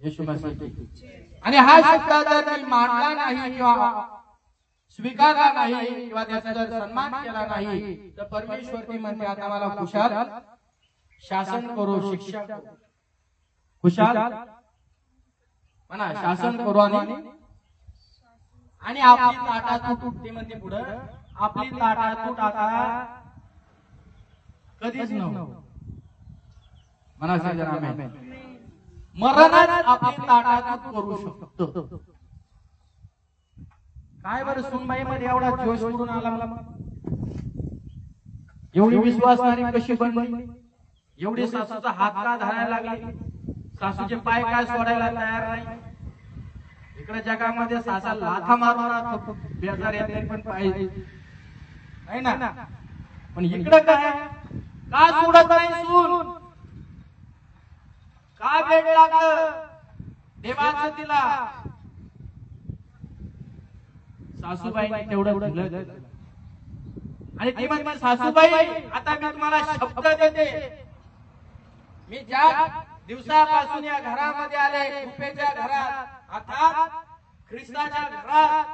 येशू मसीह। आणि हा शब्द जर मी मानला नाही किंवा स्वीकारला नाही किंवा त्याचा जर सन्मान केला नाही तर परमेश्वर ती म्हणते आता मला खुशाल शासन करो, शिक्षा करो, खुशाल म्हणा शासन करो आणि आपली ताटातूट ते म्हणते पुढे आपली ताटातूट आता कधीच नव्हती म्हणा सगळ्यांना आमेन। मरणात आपली ताटातूट करू शकतो। काय बरं सुनबाई मध्ये एवढा जोश करून आला मला, एवढी विश्वासणारी कशी बनली, एवढी सासूचा हात का धरायला लागली, सासूचे पाय काय सोडायला तयार नाही। इकडे जगामध्ये सासा लाथा मारणारा बेजार येते पण पाय नाही ना, पण इकडे काय का सोडत नाही सून, का भेट लागलं देवाचं तिला। सासूबाईने तेवढं दिलं आणि ती म्हणते सासूबाई आता मी तुम्हाला शब्द देते, मी ज्या दिवसापासून या घरामध्ये आले कृपेच्या घरात अर्थात ख्रिस्ताच्या घरात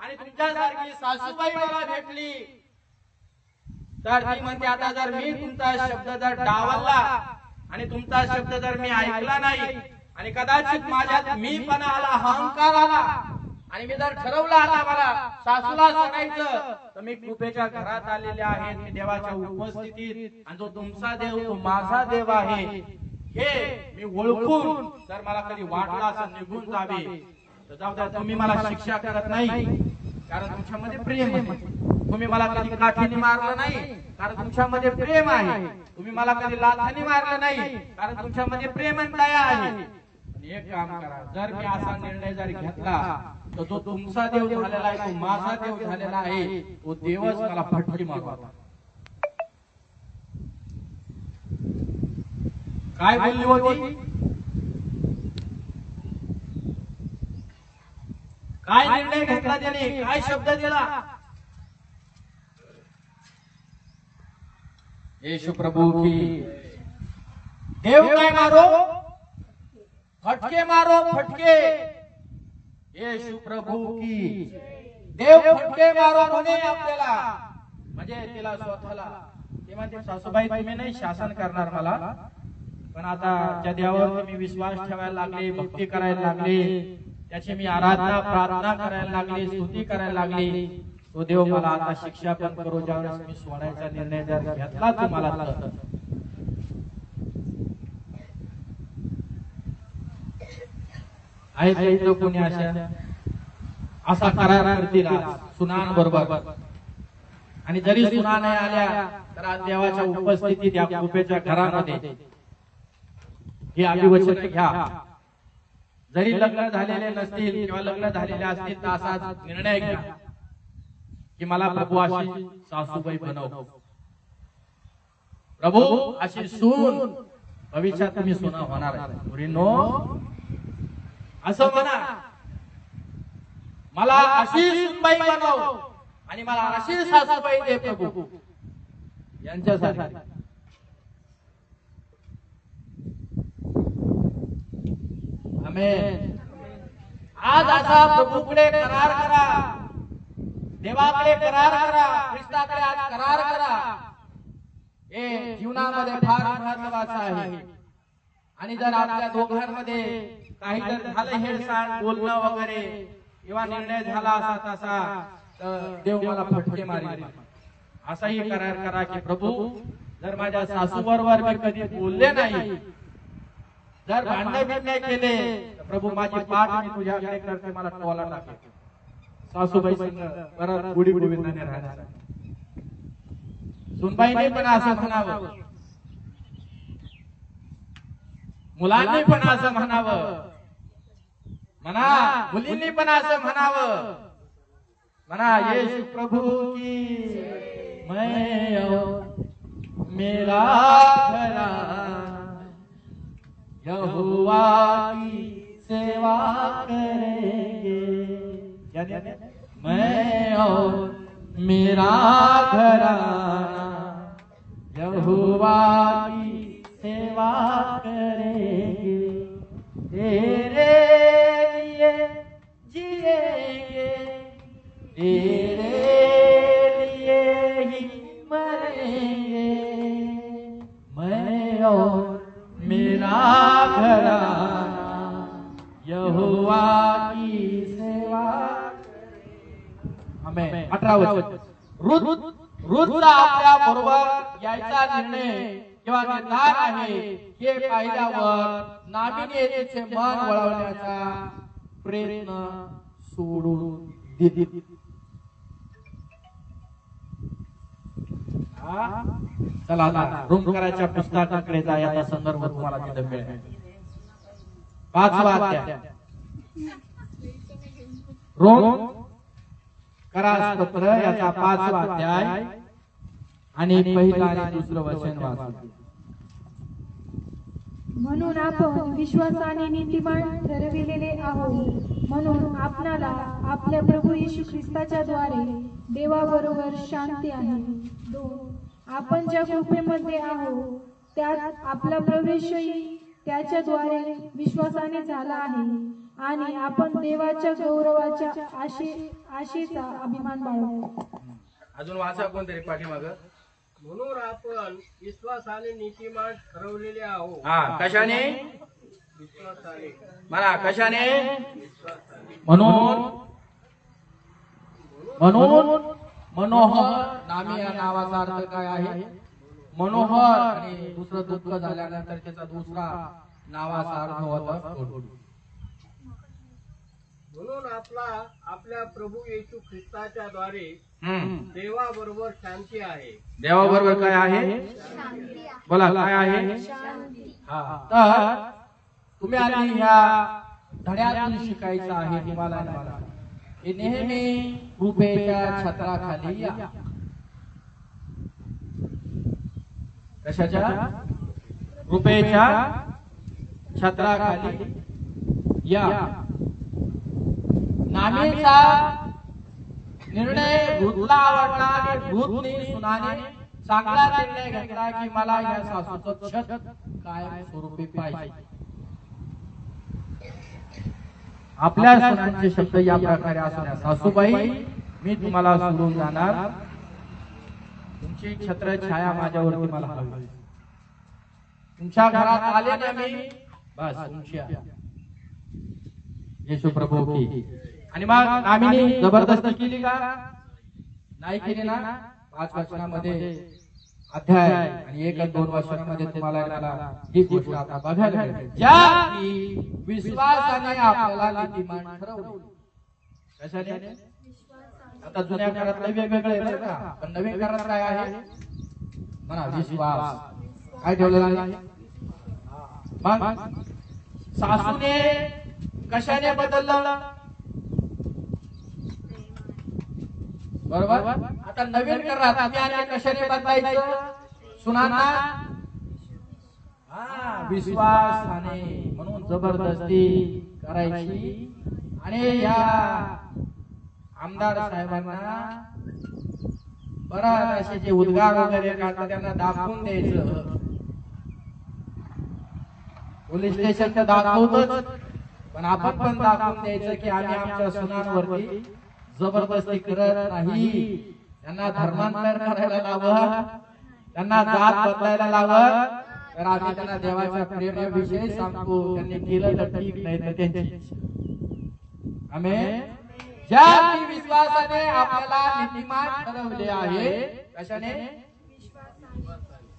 आणि तुमच्यासारखी सासूबाई मला भेटली तर ती म्हणते आता जर मी तुमचा शब्द जर डावलला आणि तुमचा शब्द जर मी ऐकला नाही आणि कदाचित माझ्यात मीपणा आला, अहंकार आला आणि मी जर ठरवलं आता मला सासूला सोडायचं तर मी कृपेच्या घरात आलेले आहे, मी देवाच्या उपस्थितीत आणि जो तुमचा देव तो माझा देव आहे हे मी ओळखून जर मला कधी वाटलं असं निघून जावे तर जाऊ द्या, तुम्ही मला शिक्षा करत नाही कारण तुमच्यामध्ये प्रेम आहे। तुम्ही मला कधी काठीने मारलं नाही कारण तुमच्यामध्ये प्रेम आहे। तुम्ही मला कधी लाथाने मारलं नाही कारण तुमच्यामध्ये प्रेम आणि दया आहे। एक काम करा, जर मी असा निर्णय जर घेतला तर जो तुमचा देव झालेला आहे तो माझा देव झालेला आहे, तो देवच मला फटकी मारवा। काय बोलली होती, काय निर्णय घेतला त्याने, काय शब्द दिला। येशू प्रभु की देव काय मारो फटके मारो फटके, येशू प्रभु की देव फटके मारो म्हणे आपल्याला, म्हणजे तिला स्वतःला ते म्हणते सासूबाई तुम्ही नाही शासन करणार मला, पण आता ज्या देवावर तुम्ही विश्वास ठेवायला लागले, भक्ती करायला लागले, त्याची मी आराधना प्रार्थना करायला लागले, स्तुती करायला लागले, तो देव मला आता शिक्षा पण करो ज्यावेळेस मी सोडायचा निर्णय जर घेतला तुम्हाला तर। आहे काही कोणी असा करार करतील सुनांबरोबर आणि जरी सुना नाही आल्या तर आज देवाच्या उपस्थितीत या कृपेच्या घरामध्ये हे अभिवचन घ्या। जरी लग्न झालेले नसतील किंवा लग्न झालेले असतील तर असा निर्णय घ्या की मला प्रभू अशी सासूबाई बनव, प्रभू अशी सून भविष्यात तुम्ही सुना होणार आहे मुलींनो, असं म्हणा मला अशी सुनबाई बनव आणि मला अशी सासूबाई दे प्रभू यांच्यासाठी। आमेन। आज असा प्रभूकडे करार करा, देवाकडे करार करा, ख्रिस्ताकडे आज करार करा, हे जीवनामध्ये फार महत्त्वाचं आहे। आणि जर आपल्या दोघांमध्ये काही जर झालं हेळसांड बोलणं वगैरे किंवा निर्णय झाला असा तसा तर देव मला फटके मारेल, असाही करार करा की प्रभू जर माझ्या सासू बरोबर मी कधी बोलले नाही, जर भांडण बिंडण केले तर प्रभू माझी पाठ मी तुझ्याकडे करते, मला टोला टाकेल, सासूबाई परत गुढी गोविंदाने राहणार। सुनबाईने पण असं म्हणावं, मुलांनी पण असं म्हणावं म्हणा, मुलींनी पण असं म्हणावं म्हणा, येशू प्रभु की मैं और मेरा घरा यहोवा की सेवा करेंगे, मैं और मेरा घराना यहोवा की सेवा करेंगे। तेरे लिए जिएंगे, तेरे लिए ही मरेंगे, मैं और मेरा घराना यहोवा की सेवा। आमेन. 18 वचन. रुतचा आपल्या बरोबर यायचा निर्णय किंवा निर्धार आहे हे पाहिल्यावर नामीने तिचे मन वळवण्याचा प्रयत्न सोडून दिली. चला आता रोमकराच्या पुस्तकाकडे जा. याचा संदर्भ तुम्हाला तिथे मिळेल. 5वा अध्याय रोम करारपत्र याचा 5वा अध्याय आणि पहिला आणि दुसरं वचन वाचा. म्हणून आपण विश्वासाने नीतिमान ठरविलेले आहोत, म्हणून आपणाला आपल्या प्रभू येशू ख्रिस्ताच्या द्वारे देवाबरोबर शांती आहे. 2. आपण ज्या कृपेमध्ये आहोत त्यात आपला प्रवेशही त्याच्याद्वारे विश्वासाने झाला आहे आणि आपण देवाच्या गौरवाच्या आशेचा अभिमान बाळगतो. अजून वाचा कोणतरी पाठीमाग. म्हणून आपण विश्वासाने नीतिमान ठरवलेले आहोत. कशाने? विश्वासाने. म्हणा कशाने? म्हणून मनोहर नामी या नावाचा अर्थ काय आहे? मनोहर. आणि दुसरं दुःख झाल्यानंतर त्याचा दुसरा नावाचा अर्थ होता सोडून. म्हणून आपल्या प्रभू येशू ख्रिस्ताच्या द्वारे देवाबरोबर शांती आहे. देवाबरोबर काय आहे? बोला काय आहे? तर तुम्ही आधी ह्या धड्यातून शिकायचं आहे तुम्हाला. हे नेहमी कृपेच्या छत्राखाली या. कशाच्या? कृपेच्या छत्राखाली या. नामीचा निर्णय रुतला आवडला आणि रुतने सुनाने चांगला निर्णय घेतला की मला या सासूचं छत कायम स्वरूपी पाहिजे. आपल्या सुनांचे शब्द या प्रकारे असणार. सासूबाई, मी तुम्हाला सोडून जाणार, तुमची छत्र छाया माझ्यावरती मला हवी. तुमच्या घरात आले ना मी, बस तुमची येशू प्रभू की. आणि मग नामीने जबरदस्ती केली का? नाही केली ना. 5 वचनामध्ये अध्याय आणि 1 आणि 2 वचनामध्ये तुम्हाला ही गोष्ट आता बघायला मिळते. ज्या की विश्वासाने आपल्याला नीतिमान ठरवले. कशाने? आता जुन्या काळातले वेगवेगळे आहे का, पण नवीन काळात काय आहे? म्हणा विश्वास. काय ठेवलेला आहे? मग सासूने कशाने बदललं? बरोबर. आता नवीन करारात आम्ही कशाने बदलायचं? सुनांना विश्वासाने. म्हणून जबरदस्ती करायची आणि या आमदार साहेबांना बराच असे जे उद्गार वगैरे काढतात त्यांना दाखवून द्यायचं. पोलीस स्टेशन तर दाखवतच, पण आपण पण दाखवून द्यायचं की आम्ही आमच्या सुनांवरती जबरदस्ती करत नाही. त्यांना धर्मांतर करायला लावत, त्यांना जात बदलायला लावत, तर आम्ही त्यांना देवाच्या प्रेमाविषयी सांगतो. त्यांनी केलं तर ठीक, नाही तर त्यांची. आमेन. ज्या विश्वासाने आपल्याला नीतिमान ठरवले आहे. कशाने?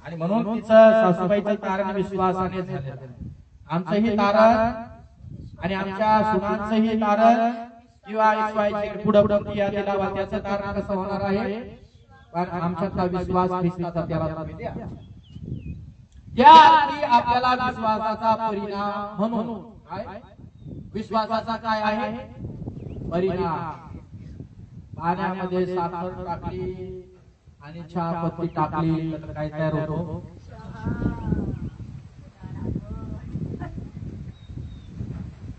आणि म्हणून तिचं सासूबाईचं तारण विश्वासाने झालं. आमचंही तारण आणि आमच्या सुनांचंही तारण किंवा पुढे त्याचं तारण कसं होणार आहे? पण आमच्यातला विश्वास ख्रिस्ताचा त्याला तुम्ही द्या. त्याआधी आपल्याला विश्वासाचा परिणाम म्हणून काय? विश्वासाचा काय आहे परिणाम? पाण्यामध्ये साखर टाकली आणि चहा पत्ती टाकली तर काय तयार होतो?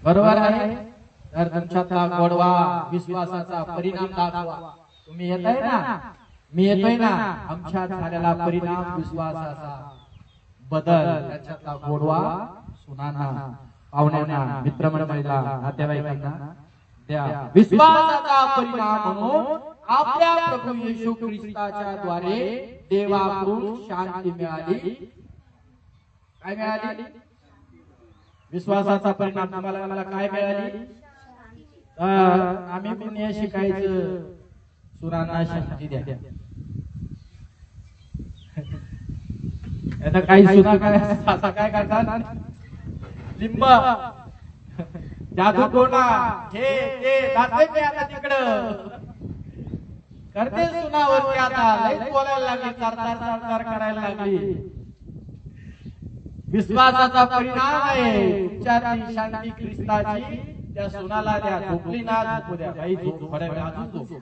बरोबर आहे. तर तुमच्यातला गोडवा विश्वासाचा परिणाम दाखवा. तुम्ही येताय ना, मी येतोय ना. आमच्यात झालेला परिणाम विश्वासाचा बदल, त्याच्यातला गोडवा सुनांना. पाहुण्यांना, मित्रमंडळीला, नातेवाईकांना द्या. विश्वासाचा परिणाम म्हणून आपल्या प्रभू येशू ख्रिस्ताच्या द्वारे देवाकडून शांती मिळाली. काय मिळाली? विश्वासाचा परिणाम तुम्हाला मला काय मिळाली? आम्ही पण हे शिकायचं, सुरांना शांती द्या. आता काही सुना काय असं काय करतात? लिंब, जादू टोना, हे ते जाते ते आता तिकडं करते सुनावरती. आता लई बोलायला लागली, चार करायला लागली. विश्वासाचा परिणाम आहे तुमच्यातली शांती ख्रिस्ताची. त्या सुनाला द्या, झोपली ना झोपू द्या, काही झोप थोड्या वेळ अजून झोप.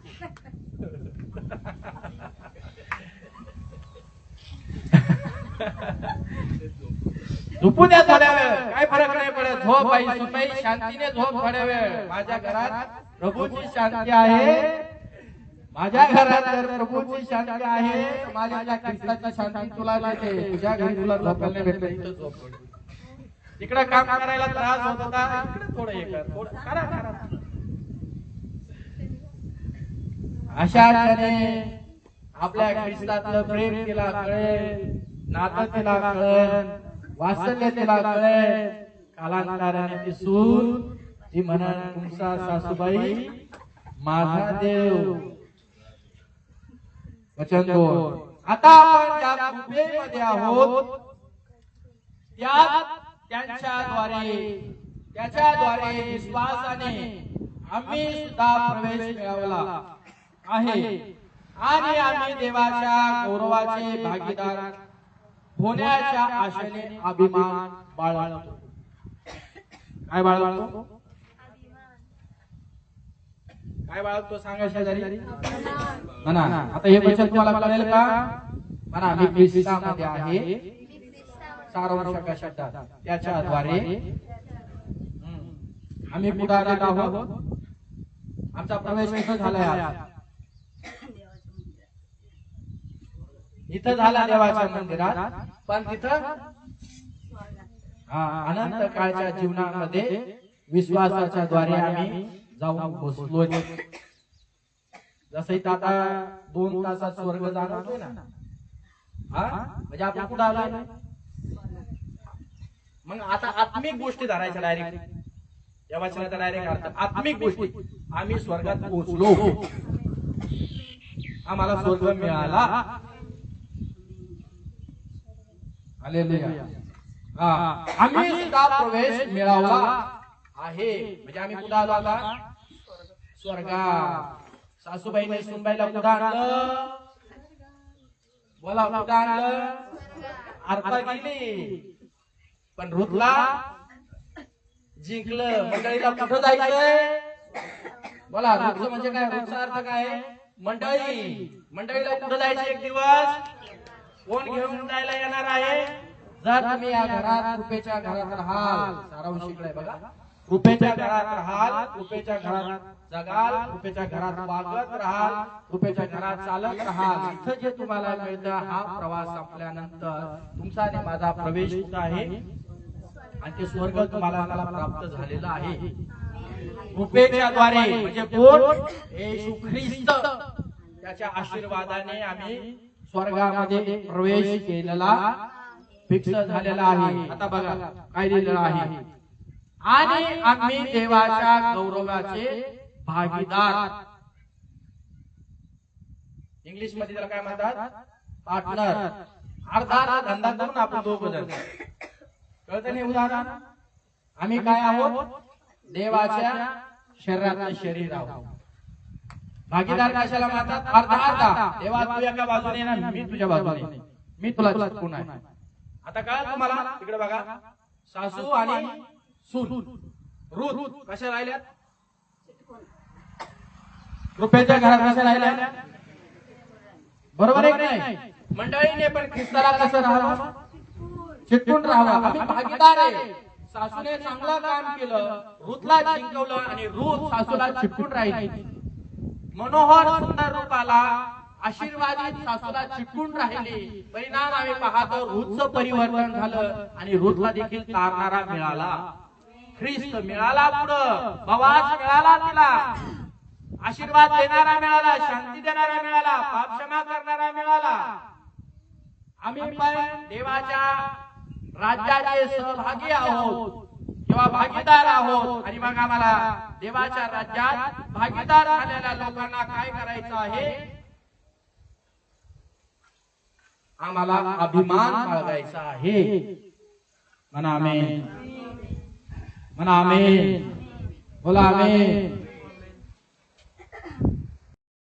झोपू द्या थोड्या वेळ, काय फरक नाही पडत. झोप बाई, सुनबाई, शांतीने झोप थोड्या वेळ. माझ्या घरात प्रभूची शांती आहे. माझ्या घरात जर प्रभूची शांती आहे, माझ्या ख्रिस्ताची शांती तुला देते. तुझ्या घरी तुला झोपायला भेटलं, इथं झोप. तिकडे काम करायला त्रास होत होता, इकडे थोडं हे कर, थोडं करा. अशा क्षणी आपल्या ख्रिस्तातलं प्रेम तिला कळेल, नातं तिला कळेल, वात्सल्य तिला कळेल. कालांतराने ती सून ती म्हणा, तुमचा सासूबाई माझा देव. वचन 2. आता आपण ज्या कृपेमध्ये आहोत त्याच्याद्वारे विश्वासाने आम्ही सुद्धा प्रवेश मिळवला आहे आणि आम्ही देवाच्या गौरवाचे भागीदार होण्याच्या आशेने अभिमान बाळगतो. काय बाळगतो? काय बाळगतो सांगा शेजारी म्हणा. आता हे वचन तुम्हाला कळेल का? म्हणा, मी ख्रिस्तामध्ये आहे. सार्वशक्य शब्दात त्याच्याद्वारे आम्ही पुढारीत आहोत. आमचा प्रवेश इथं झालाय, इथं झाला देवाच्या मंदिरात. पण तिथं अनंत काळच्या जीवनामध्ये विश्वासाच्या द्वारे आम्ही जाऊन पोहोचलो. जसं इथं आता 2 तासात स्वर्ग जाणवतोय ना, म्हणजे आपण कुठं आलोय? मग आता आत्मिक गोष्टी धरायच्या डायरेक्ट. या वचनाचा डायरेक्ट अर्थ आत्मिक गोष्टी. आम्ही स्वर्गात पोहोचलो, आम्हाला स्वर्ग मिळाला. हालेलुया. आम्ही सुद्धा प्रवेश मिळवला आहे. म्हणजे आम्ही कुठं आलो आता? स्वर्गात. सासूबाईने सुनबाईला कुठं आणलं? बोला, कुठं आणलं? अर्पा गेली, पण रुतला जिंकलं. मंडळीला कुठं जायचंय? बोला, रुतलं म्हणजे काय? रुतचा अर्थ काय? मंडळी. मंडळीला कुठं जायचं एक दिवस? कोण घेऊन जायला येणार आहे? जर तुम्ही या घरात, कृपेच्या घरात राहाल. सारांश इकडे बघा. कृपेच्या घरात राहाल, कृपेच्या घरात जगाल, कृपेच्या घरात वागत राहाल, कृपेच्या घरात चालत राहाल. इथं जे तुम्हाला मिळतं, हा प्रवास संपल्यानंतर तुमचा आणि माझा प्रवेश कुठं आहे? आणि ते स्वर्ग तुम्हाला प्राप्त झालेला आहे कृपेच्या द्वारे. म्हणजे कोण? येशू ख्रिस्त. त्याच्या आशीर्वादाने आम्ही स्वर्गामध्ये प्रवेश केलेला, फिक्स झालेला आहे. आता बघा काय लिहिलेलं आहे. आणि आम्ही देवाच्या गौरवाचे भागीदार. इंग्लिश मध्ये त्याला काय म्हणतात? पार्टनर. अर्धा धंदा करून आपण दोघं जण. कळतं नाही उदाहरण? आम्ही काय आहोत? देवाच्या शरीरातलं शरीर आहोत. भागीदार कशाला म्हणतात? अर्धा अर्धा. देवा तू एका बाजूने ना, मी तुझ्या बाजूने, मी तुला चिटकून आहे. आता काय तुम्हाला तिकडे बघा, सासू आणि सून. रूत कशा राहिल्यात? कृपेच्या घरात कशा राहिल्या? बरोबर आहे की नाही? मंडळीने पण ख्रिस्ताला कसं राहावं? चिटकून राहावं. आम्ही भागीदार आहे. सासूने चांगलं काम केलं, रूतला जिंकवलं आणि रूत सासूला चिटकून राहिली. मनोहर सुंदर रूपाला, आशीर्वादित सासूला चिटकून राहिली. परिणाम आम्ही पाहतो, रूतचं परिवर्तन झालं आणि रूतला देखील तारणारा मिळाला. ख्रिस्त मिळाला, पुढं भवास मिळाला, तिला आशीर्वाद देणारा मिळाला, शांती देणारा मिळाला, पाप क्षमा करणारा मिळाला. आम्ही पण देवाच्या राज्याचे सहभागी आहोत किंवा भागीदार आहोत. आणि मग आम्हाला देवाच्या राज्यात भागीदार झालेल्या लोकांना काय करायचं आहे? आम्हाला अभिमान बाळगायचा आहे. म्हणा आमेन, म्हणा आमेन, बोला आमेन.